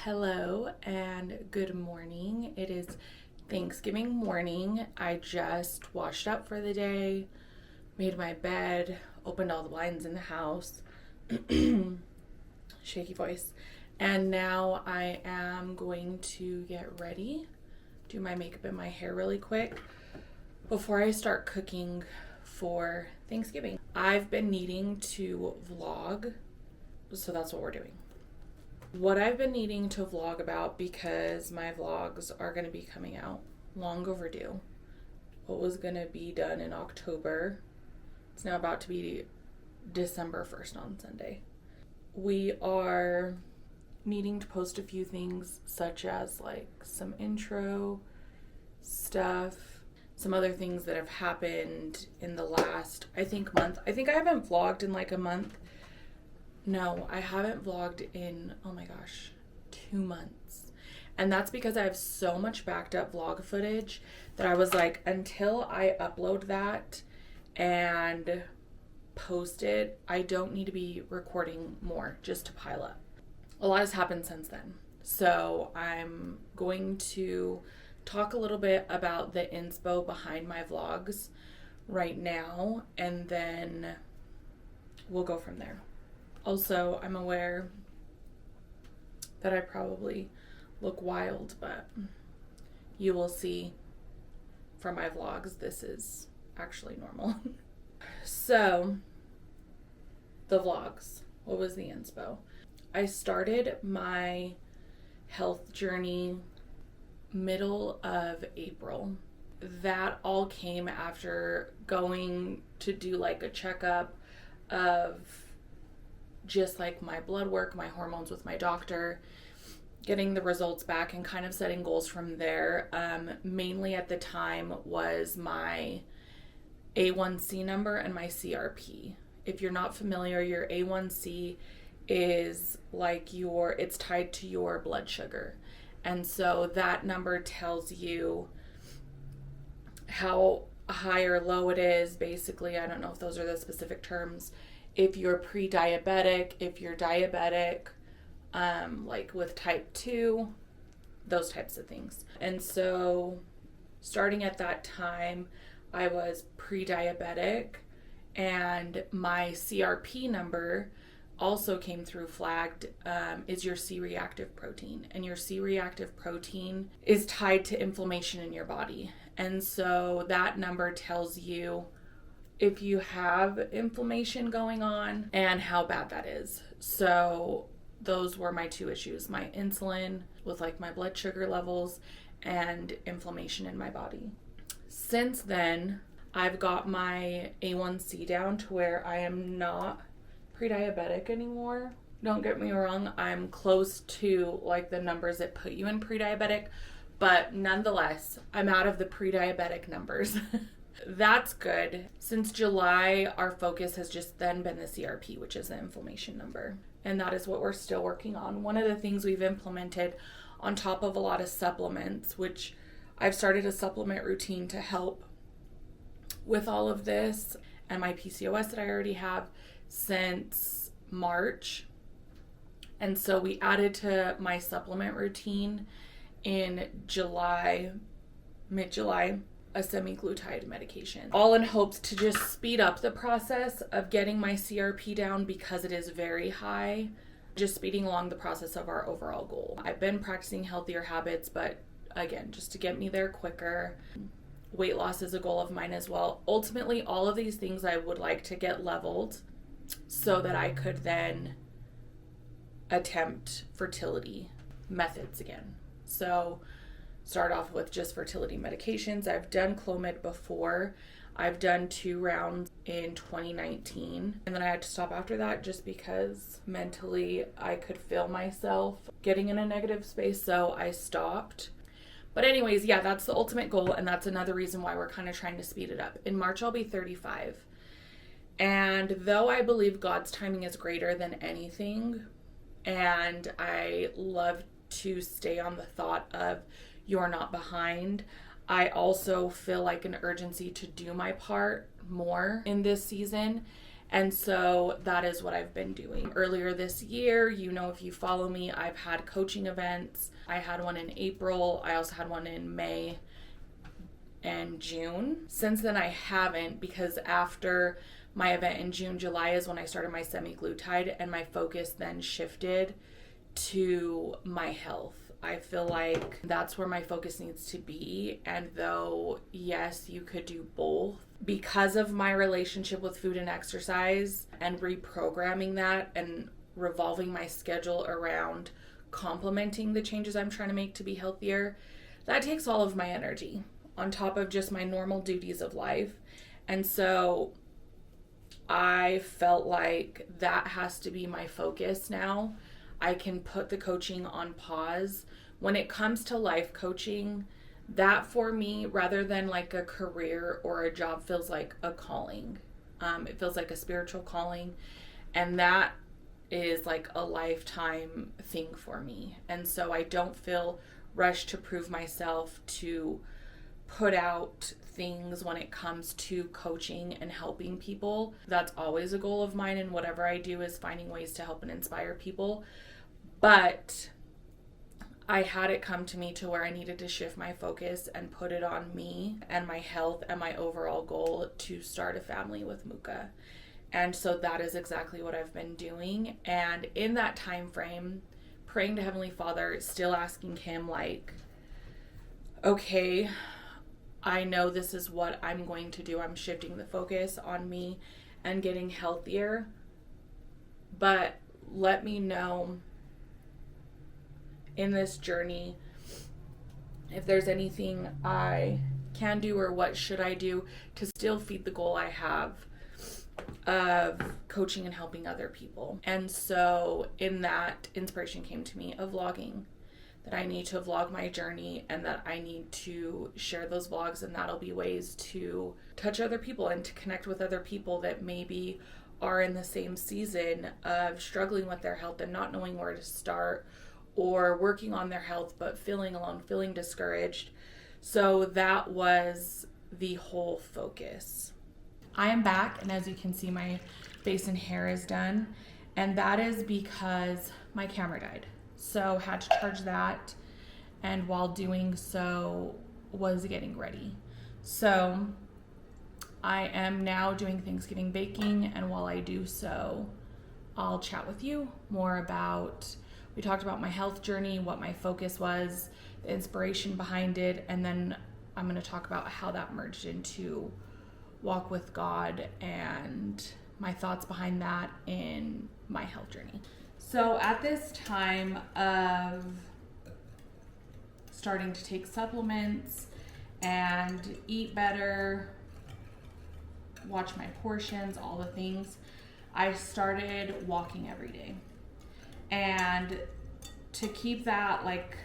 Hello and good morning. It is Thanksgiving morning. I just washed up for the day, made my bed, opened all the blinds in the house. Shaky voice. And now I am going to get ready, do my makeup and my hair really quick before I start cooking for Thanksgiving. I've been needing to vlog, so that's what we're doing. What I've been needing to vlog about, because my vlogs are going to be coming out long overdue. What was going to be done in October, it's now about to be December 1st on Sunday. We are needing to post a few things, such as like some intro stuff, some other things that have happened in the last, month. I think I haven't vlogged in like a month. No, I haven't vlogged in, 2 months. And that's because I have so much backed up vlog footage that I was like, until I upload that and post it, I don't need to be recording more just to pile up. A lot has happened since then. So I'm going to talk a little bit about the inspo behind my vlogs right now, and then we'll go from there. Also, I'm aware that I probably look wild, but you will see from my vlogs this is actually normal. So, the vlogs. What was the inspo? I started my health journey middle of April. That all came after going to do like a checkup of just like my blood work, my hormones with my doctor, getting the results back and kind of setting goals from there. Mainly at the time was my A1C number and my CRP. If you're not familiar, your A1C is like it's tied to your blood sugar. And so that number tells you how high or low it is. Basically, I don't know if those are the specific terms. If you're pre-diabetic, if you're diabetic, like with type 2, those types of things. And so starting at that time, I was pre-diabetic, and my CRP number also came through flagged, is your C-reactive protein. And your C-reactive protein is tied to inflammation in your body. And so that number tells you if you have inflammation going on and how bad that is. So those were my two issues: my insulin with like my blood sugar levels and inflammation in my body. Since then, I've got my A1C down to where I am not pre-diabetic anymore. Don't get me wrong, I'm close to like the numbers that put you in pre-diabetic, but nonetheless, I'm out of the pre-diabetic numbers. That's good. Since July, our focus has just then been the CRP, which is the inflammation number. And that is what we're still working on. One of the things we've implemented on top of a lot of supplements, which I've started a supplement routine to help with all of this, and my PCOS that I already have since March. And so we added to my supplement routine in July, mid-July, a semaglutide medication, all in hopes to just speed up the process of getting my CRP down because it is very high, just speeding along the process of our overall goal. I've been practicing healthier habits, but again, just to get me there quicker. Weight loss is a goal of mine as well. Ultimately, all of these things I would like to get leveled so that I could then attempt fertility methods again. So start off with just fertility medications. I've done Clomid before. I've done 2 rounds in 2019. And then I had to stop after that just because mentally I could feel myself getting in a negative space. So I stopped. But anyways, yeah, that's the ultimate goal. And that's another reason why we're kind of trying to speed it up. In March, I'll be 35. And though I believe God's timing is greater than anything, and I love to stay on the thought of you're not behind, I also feel like an urgency to do my part more in this season And so that is what I've been doing. Earlier this year, if you follow me, I've had coaching events. I had one in April. I also had one in May and June. Since then, I haven't, because after my event in June, July is when I started my semaglutide, and my focus then shifted to my health. I feel like that's where my focus needs to be. And though, yes, you could do both, because of my relationship with food and exercise and reprogramming that and revolving my schedule around complementing the changes I'm trying to make to be healthier, that takes all of my energy on top of just my normal duties of life. And so I felt like that has to be my focus now. I can put the coaching on pause. When it comes to life coaching, that for me, rather than like a career or a job, feels like a calling. It feels like a spiritual calling. And that is like a lifetime thing for me. And so I don't feel rushed to prove myself, to put out things when it comes to coaching and helping people. That's always a goal of mine, and whatever I do is finding ways to help and inspire people. But I had it come to me to where I needed to shift my focus and put it on me and my health and my overall goal to start a family with Muka. And so that is exactly what I've been doing. And in that time frame, praying to Heavenly Father, still asking him like, okay, I know this is what I'm going to do. I'm shifting the focus on me and getting healthier. But let me know in this journey if there's anything I can do, or what should I do to still feed the goal I have of coaching and helping other people. And so in that, inspiration came to me of vlogging, that I need to vlog my journey and that I need to share those vlogs, and that'll be ways to touch other people and to connect with other people that maybe are in the same season of struggling with their health and not knowing where to start, or working on their health but feeling alone, feeling discouraged. So that was the whole focus. I am back, and as you can see, my face and hair is done, and that is because my camera died. So had to charge that, and while doing so was getting ready. So I am now doing Thanksgiving baking, and while I do so, I'll chat with you more about, we talked about my health journey, what my focus was, the inspiration behind it, and then I'm going to talk about how that merged into walk with God and my thoughts behind that in my health journey. So at this time of starting to take supplements and eat better, watch my portions, all the things, I started walking every day. And to keep that like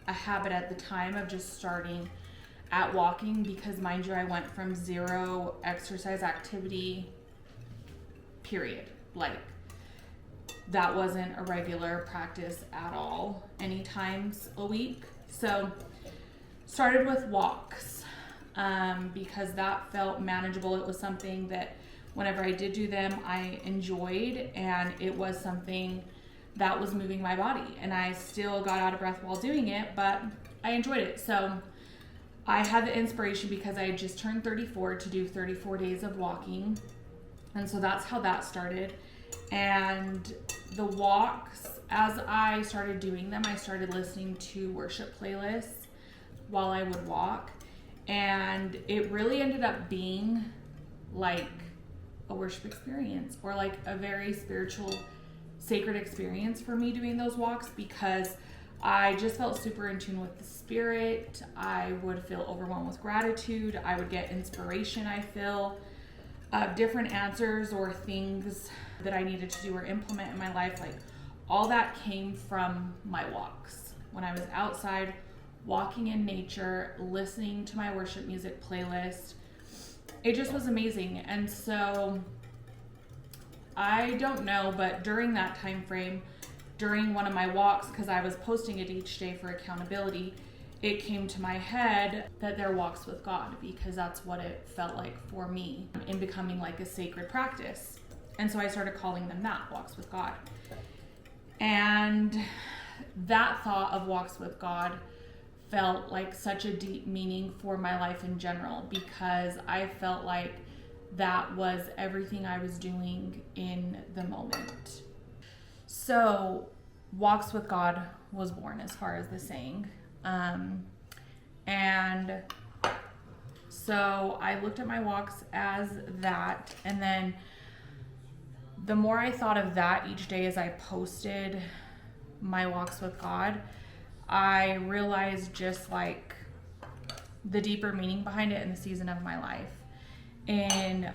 a habit at the time of just starting at walking, because mind you, I went from zero exercise activity, period. Like that wasn't a regular practice at all, any times a week. So started with walks because that felt manageable. It was something that whenever I did do them, I enjoyed, and it was something that was moving my body, and I still got out of breath while doing it, but I enjoyed it. So I had the inspiration because I had just turned 34 to do 34 days of walking. And so that's how that started. And the walks, as I started doing them, I started listening to worship playlists while I would walk. And it really ended up being like a worship experience, or like a very spiritual, sacred experience for me doing those walks, because I just felt super in tune with the spirit. I would feel overwhelmed with gratitude. I would get inspiration, I feel, different answers or things that I needed to do or implement in my life. Like all that came from my walks. When I was outside, walking in nature, listening to my worship music playlist, it just was amazing. And so I don't know, but during that time frame, during one of my walks, because I was posting it each day for accountability, it came to my head that they're walks with God, because that's what it felt like for me in becoming like a sacred practice. And so I started calling them that, Walks with God. And that thought of Walks with God felt like such a deep meaning for my life in general, because I felt like that was everything I was doing in the moment. So Walks with God was born, as far as the saying. And so I looked at my walks as that, and then the more I thought of that each day as I posted my walks with God, I realized just like the deeper meaning behind it in the season of my life. And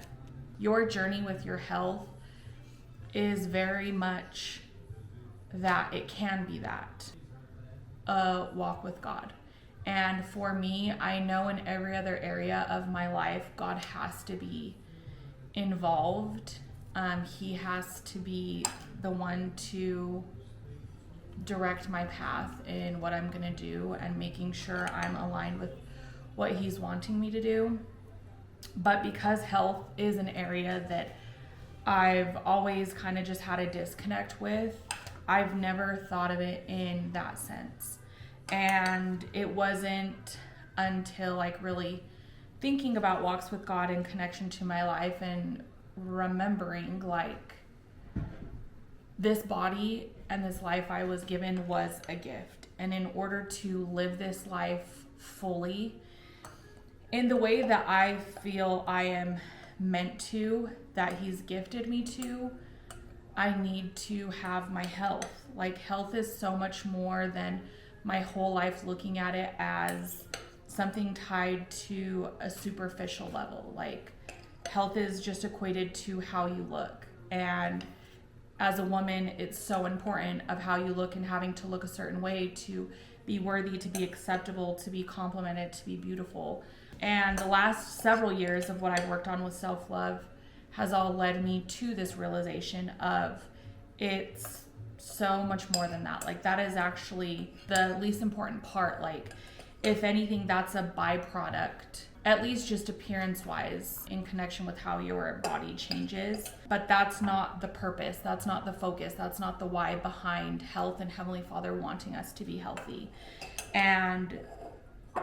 your journey with your health is very much that. It can be that, a walk with God. And for me, I know in every other area of my life, God has to be involved. He has to be the one to direct my path in what I'm going to do and making sure I'm aligned with what he's wanting me to do. But because health is an area that I've always kind of just had a disconnect with, I've never thought of it in that sense. And it wasn't until like really thinking about walks with God in connection to my life and remembering like this body and this life I was given was a gift. And in order to live this life fully in the way that I feel I am meant to, that he's gifted me to, I need to have my health. Like, health is so much more than my whole life looking at it as something tied to a superficial level. Like, health is just equated to how you look. And as a woman, it's so important of how you look and having to look a certain way to be worthy, to be acceptable, to be complimented, to be beautiful. And the last several years of what I've worked on with self-love has all led me to this realization of it's so much more than that. Like, that is actually the least important part. Like, if anything, that's a byproduct, at least just appearance-wise, in connection with how your body changes. But that's not the purpose. That's not the focus. That's not the why behind health and Heavenly Father wanting us to be healthy. And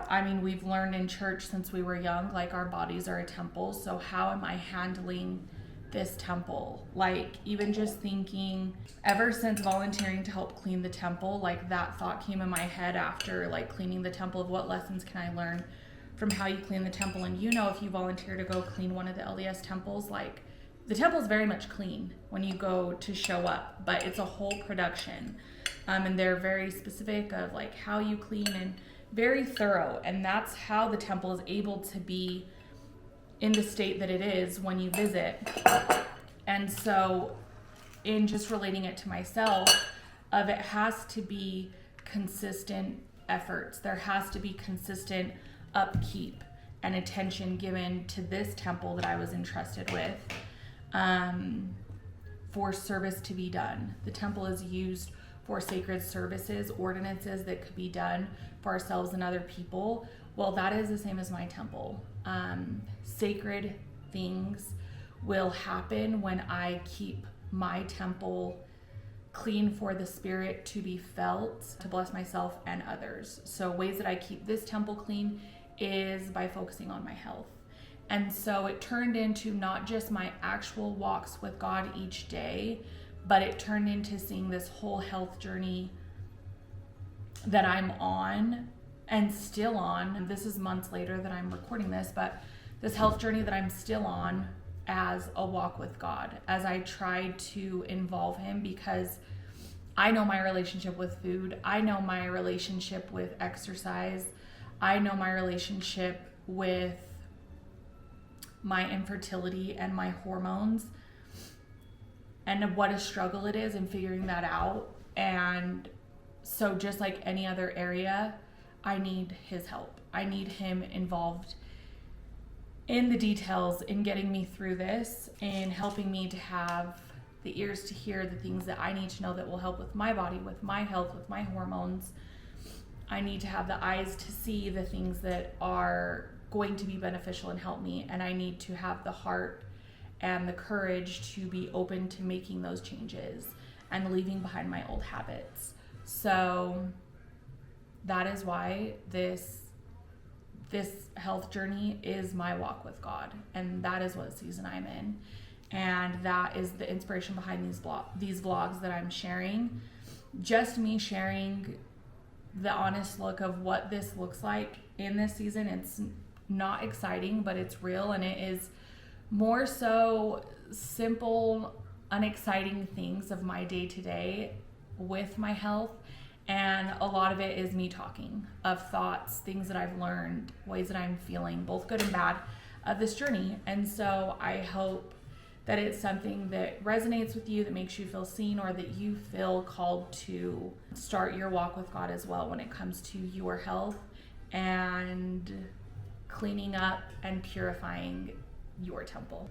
I mean, we've learned in church since we were young, like, our bodies are a temple. So how am I handling this temple? Like, even just thinking, ever since volunteering to help clean the temple, like, that thought came in my head after like cleaning the temple of what lessons can I learn from how you clean the temple. And you know, if you volunteer to go clean one of the LDS temples, like, the temple is very much clean when you go to show up, but it's a whole production. And they're very specific of like how you clean and very thorough. And that's how the temple is able to be in the state that it is when you visit. And so in just relating it to myself, of it has to be consistent efforts. There has to be consistent upkeep and attention given to this temple that I was entrusted with, for service to be done. The temple is used for sacred services, ordinances that could be done for ourselves and other people. Well, that is the same as my temple. Sacred things will happen when I keep my temple clean for the Spirit to be felt, to bless myself and others. So ways that I keep this temple clean is by focusing on my health. And so it turned into not just my actual walks with God each day, but it turned into seeing this whole health journey that I'm on and still on. And this is months later that I'm recording this, but this health journey that I'm still on as a walk with God, as I try to involve him, because I know my relationship with food. I know my relationship with exercise. I know my relationship with my infertility and my hormones, and what a struggle it is in figuring that out. And so just like any other area, I need his help. I need him involved in the details, in getting me through this, in helping me to have the ears to hear the things that I need to know that will help with my body, with my health, with my hormones. I need to have the eyes to see the things that are going to be beneficial and help me. And I need to have the heart and the courage to be open to making those changes and leaving behind my old habits. So that is why this health journey is my walk with God, and that is what season I'm in, and that is the inspiration behind these vlogs that I'm sharing. Just me sharing the honest look of what this looks like in this season. It's not exciting, but it's real, and it is more so simple, unexciting things of my day-to-day with my health. And a lot of it is me talking of thoughts, things that I've learned, ways that I'm feeling, both good and bad, of this journey. And so I hope that it's something that resonates with you, that makes you feel seen, or that you feel called to start your walk with God as well when it comes to your health and cleaning up and purifying your temple.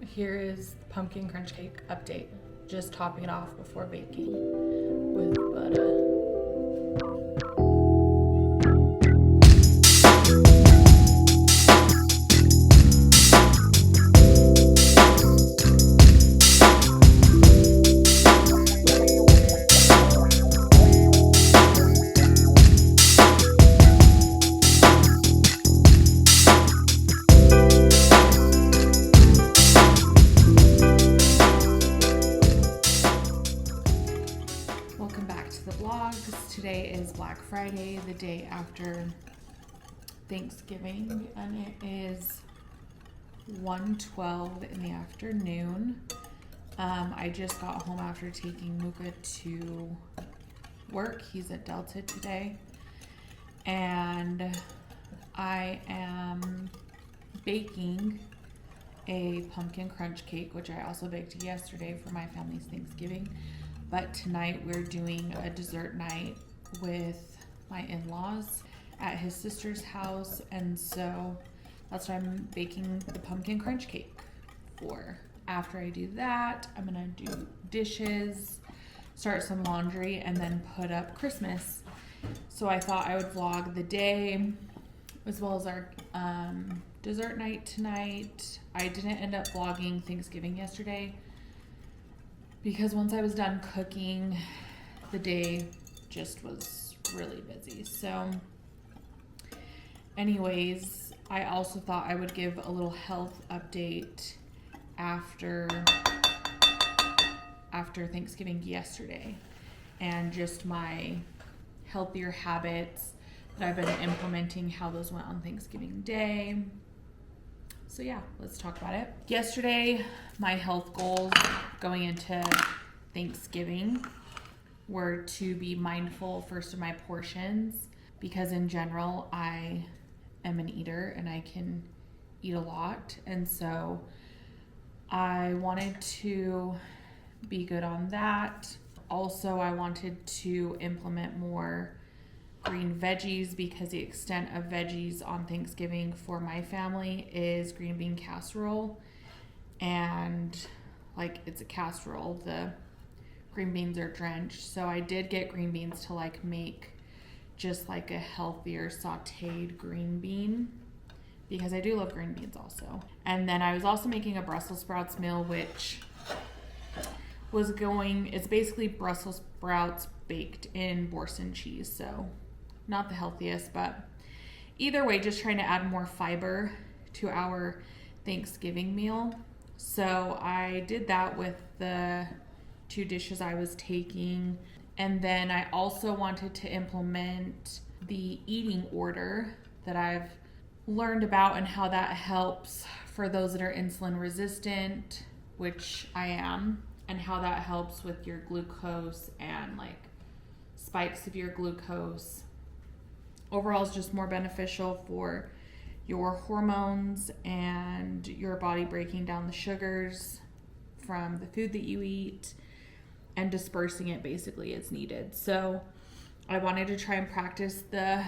Here is the pumpkin crunch cake update. Just topping it off before baking with butter. Today is Black Friday, the day after Thanksgiving, and it is 1:12 in the afternoon. I just got home after taking Luca to work. He's at Delta today, and I am baking a pumpkin crunch cake, which I also baked yesterday for my family's Thanksgiving. But tonight we're doing a dessert night with my in-laws at his sister's house, and so that's what I'm baking the pumpkin crunch cake for. After I do that, I'm gonna do dishes, start some laundry, and then put up Christmas. So I thought I would vlog the day as well as our dessert night tonight. I didn't end up vlogging Thanksgiving yesterday because once I was done cooking, the day just was really busy. So anyways, I also thought I would give a little health update after Thanksgiving yesterday, and just my healthier habits that I've been implementing, how those went on Thanksgiving Day. So yeah, let's talk about it. Yesterday, my health goals going into Thanksgiving were to be mindful first of my portions, because in general, I am an eater and I can eat a lot. And so I wanted to be good on that. Also, I wanted to implement more green veggies, because the extent of veggies on Thanksgiving for my family is green bean casserole, and like it's a casserole, the green beans are drenched. So I did get green beans to like make just like a healthier sauteed green bean, because I do love green beans also. And then I was also making a Brussels sprouts meal, which it's basically Brussels sprouts baked in Boursin cheese. So not the healthiest, but either way, just trying to add more fiber to our Thanksgiving meal. So I did that with the 2 dishes I was taking. And then I also wanted to implement the eating order that I've learned about, and how that helps for those that are insulin resistant, which I am, and how that helps with your glucose and like spikes of your glucose. Overall, it's just more beneficial for your hormones and your body breaking down the sugars from the food that you eat and dispersing it basically as needed. So I wanted to try and practice the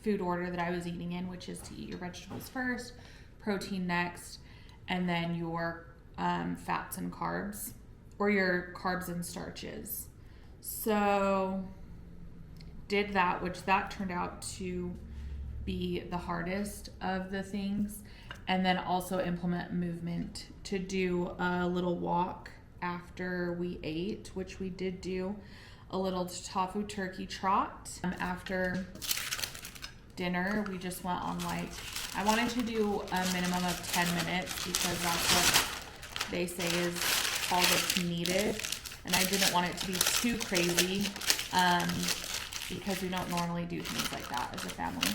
food order that I was eating in, which is to eat your vegetables first, protein next, and then your fats and carbs, or your carbs and starches. So did that, which that turned out to be the hardest of the things. and then also implement movement to do a little walk after we ate, which we did do a little tofu turkey trot. After dinner, we just went on like, I wanted to do a minimum of 10 minutes because that's what they say is all that's needed. And I didn't want it to be too crazy because we don't normally do things like that as a family.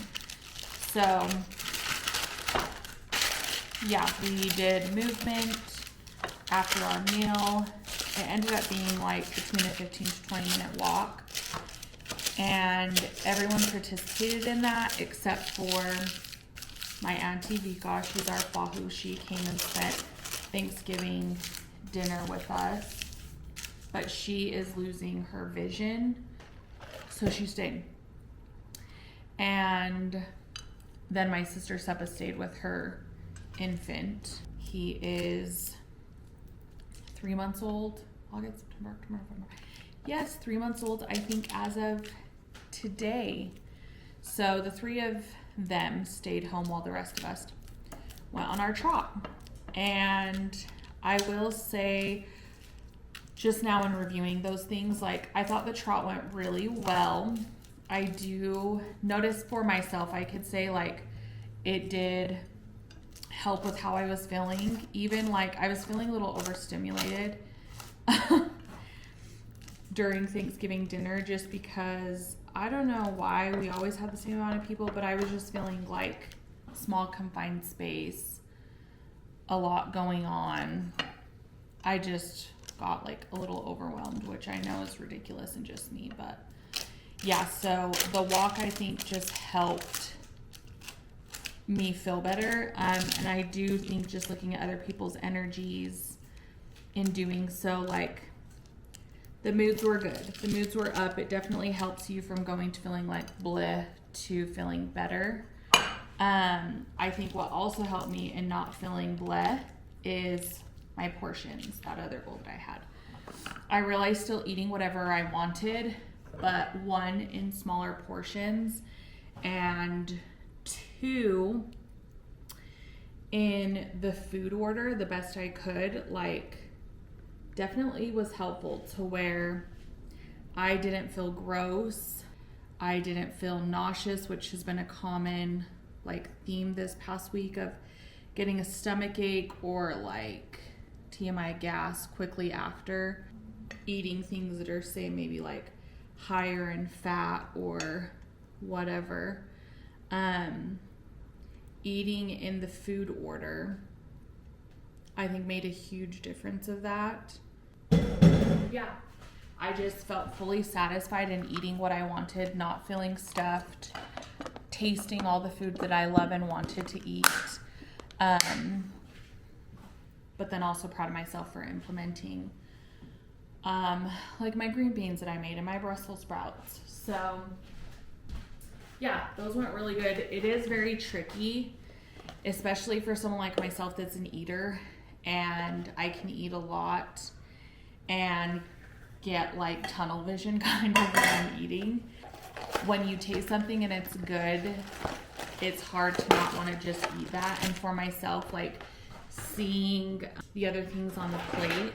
So yeah, we did movement after our meal. It ended up being like between a 15 to 20 minute walk. And everyone participated in that except for my auntie Vika. She's our Fahu. She came and spent Thanksgiving dinner with us. But she is losing her vision, so she stayed. And then my sister Seppa stayed with her infant. He is 3 months old. August, September, October, November. Yes, 3 months old, I think, as of today. So the three of them stayed home while the rest of us went on our trot. And I will say, just now in reviewing those things, like, I thought the trot went really well. I do notice for myself, I could say, like, it did help with how I was feeling. Even, like, I was feeling a little overstimulated during Thanksgiving dinner just because, I don't know why, we always have the same amount of people, but I was just feeling like small confined space, a lot going on. I just got like a little overwhelmed, which I know is ridiculous and just me, but yeah, so the walk I think just helped me feel better. And I do think just looking at other people's energies in doing so, like, the moods were good. The moods were up. It definitely helps you from going to feeling like bleh to feeling better. I think what also helped me in not feeling bleh is my portions, that other goal that I had. I realized still eating whatever I wanted, but one, in smaller portions, and two, in the food order the best I could. Like, definitely was helpful to where I didn't feel gross. I didn't feel nauseous, which has been a common like theme this past week of getting a stomach ache or like TMI gas quickly after eating things that are, say, maybe like higher in fat or whatever. Eating in the food order, I think, made a huge difference of that. Yeah, I just felt fully satisfied in eating what I wanted, not feeling stuffed, tasting all the food that I love and wanted to eat. But then also proud of myself for implementing like my green beans that I made and my Brussels sprouts. So yeah, those went really good. It is very tricky, especially for someone like myself that's an eater, and I can eat a lot and get like tunnel vision kind of when I'm eating. When you taste something and it's good, it's hard to not want to just eat that. And for myself, like seeing the other things on the plate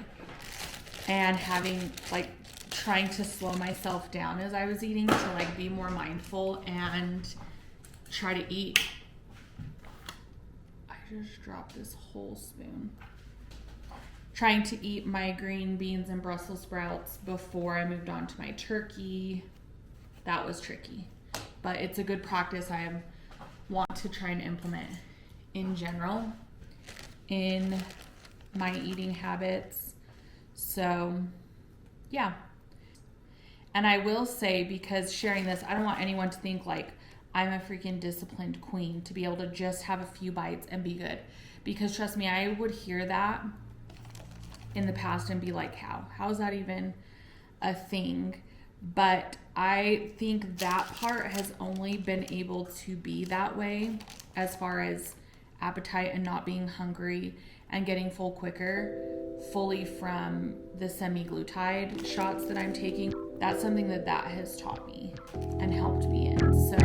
and having like trying to slow myself down as I was eating to like be more mindful and try to eat. I just dropped this whole spoon. Trying to eat my green beans and Brussels sprouts before I moved on to my turkey. That was tricky, but it's a good practice I want to try and implement in general in my eating habits. So yeah. And I will say, because sharing this, I don't want anyone to think like I'm a freaking disciplined queen to be able to just have a few bites and be good. Because trust me, I would hear that in the past and be like, how is that even a thing? But I think that part has only been able to be that way as far as appetite and not being hungry and getting full quicker, fully from the semaglutide shots that I'm taking. That's something that has taught me and helped me in. So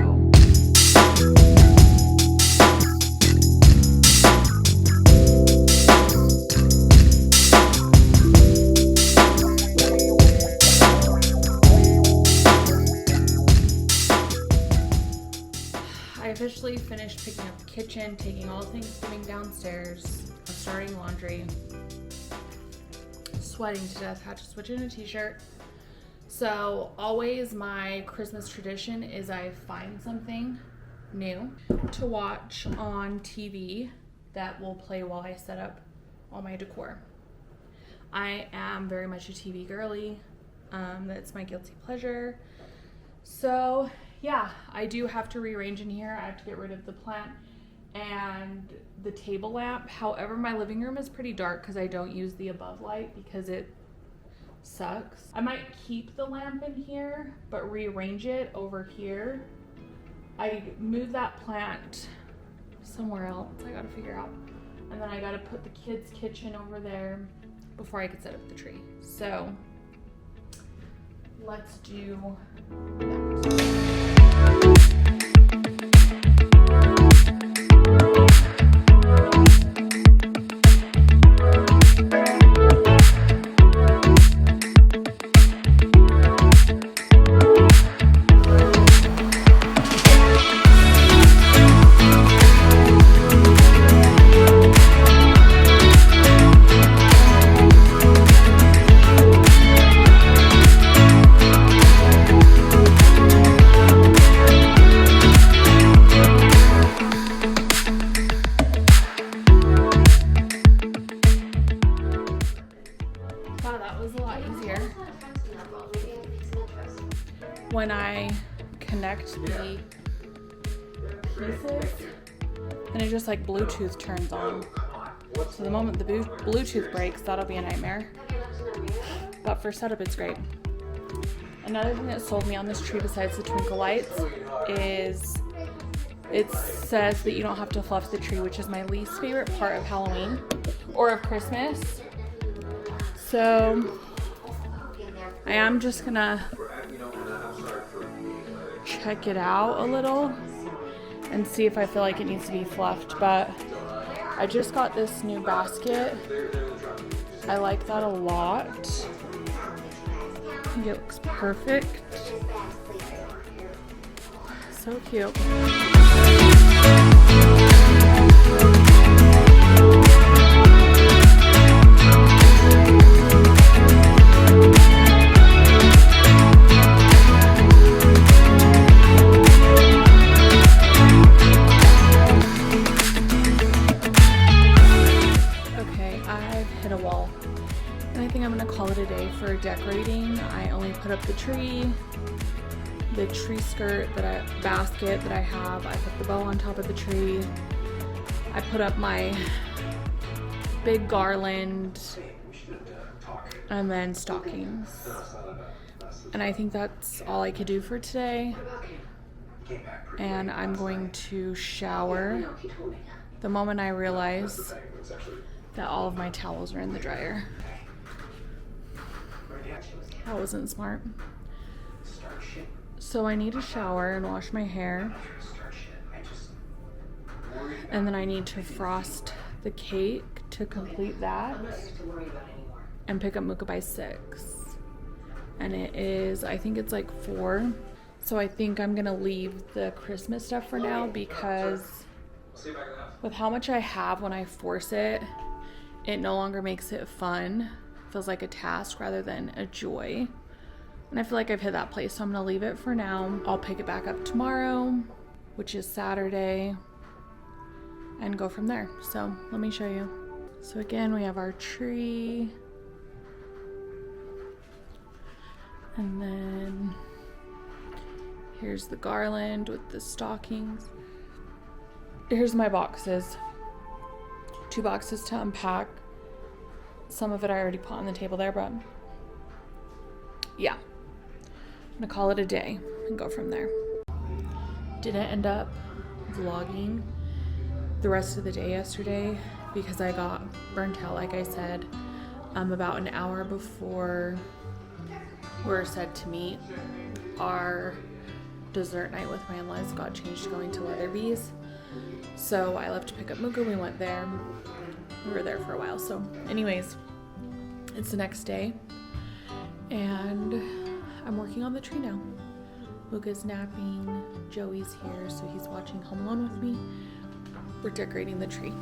I officially finished picking up the kitchen, taking all Thanksgiving downstairs. I'm starting laundry. Sweating to death, had to switch in a t-shirt. So always my Christmas tradition is I find something new to watch on TV that will play while I set up all my decor. I am very much a TV girly. That's my guilty pleasure. So yeah, I do have to rearrange in here. I have to get rid of the plant and the table lamp. However, my living room is pretty dark because I don't use the above light because it sucks. I might keep the lamp in here, but rearrange it over here. I moved that plant somewhere else. I gotta figure out. And then I gotta put the kids' kitchen over there before I could set up the tree. So let's do that. When I connect the pieces, then it just like Bluetooth turns on. So the moment the Bluetooth breaks, that'll be a nightmare. But for setup, it's great. Another thing that sold me on this tree besides the twinkle lights is it says that you don't have to fluff the tree, which is my least favorite part of Halloween or of Christmas. So I am just gonna check it out a little and see if I feel like it needs to be fluffed. But I just got this new basket. I like that a lot. I think it looks perfect. So cute. For decorating, I only put up the tree, the tree skirt basket that I have. I put the bow on top of the tree. I put up my big garland and then stockings. And I think that's all I could do for today. And I'm going to shower the moment I realize that all of my towels are in the dryer. That wasn't smart. So I need to shower and wash my hair. And then I need to frost the cake to complete that. And pick up Mooka by 6. And it is, I think it's like 4. So I think I'm gonna leave the Christmas stuff for now because with how much I have when I force it, it no longer makes it fun. Feels like a task rather than a joy. And I feel like I've hit that place, so I'm gonna leave it for now. I'll pick it back up tomorrow, which is Saturday, and go from there. So let me show you. So again, we have our tree. And then here's the garland with the stockings. Here's my boxes. 2 boxes to unpack. Some of it I already put on the table there, but yeah. I'm gonna call it a day and go from there. Didn't end up vlogging the rest of the day yesterday because I got burnt out, like I said, about an hour before we're set to meet. Our dessert night with my in-laws got changed to going to Leatherby's. So I left to pick up Mooka, we went there. We were there for a while. So anyways, it's the next day and I'm working on the tree now. Luca's napping. Joey's here, so he's watching Home Alone with me. We're decorating the tree.